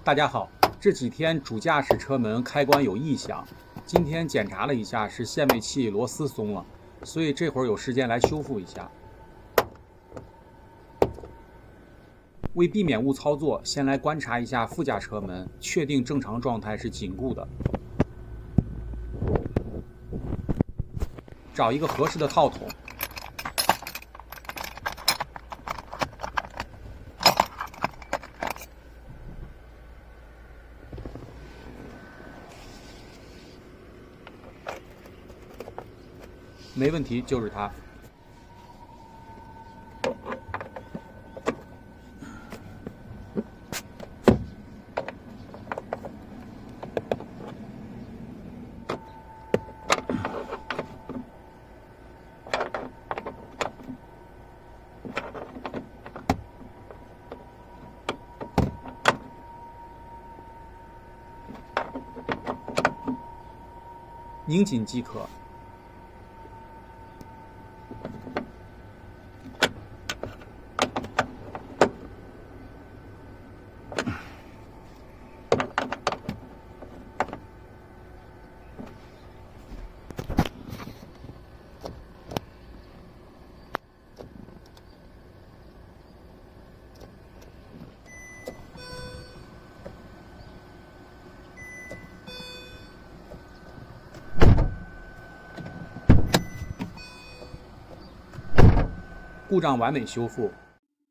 大家好，这几天主驾驶车门开关有异响，今天检查了一下，是限位器螺丝松了，所以这会儿有时间来修复一下。为避免误操作，先来观察一下副驾车门，确定正常状态是紧固的。找一个合适的套筒。没问题，就是它。拧紧即可。故障完美修复。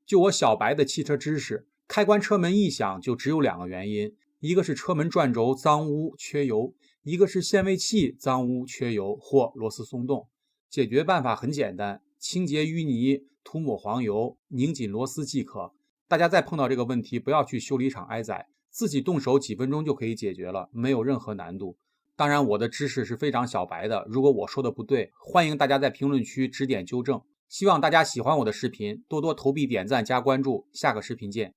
就我小白的汽车知识，开关车门异响就只有2个原因，一个是车门转轴脏污缺油，一个是限位器脏污缺油或螺丝松动。解决办法很简单，清洁淤泥，涂抹黄油，拧紧螺丝即可。大家再碰到这个问题，不要去修理厂挨宰，自己动手几分钟就可以解决了，没有任何难度。当然，我的知识是非常小白的，如果我说的不对，欢迎大家在评论区指点纠正。希望大家喜欢我的视频，多多投币、点赞、加关注，下个视频见。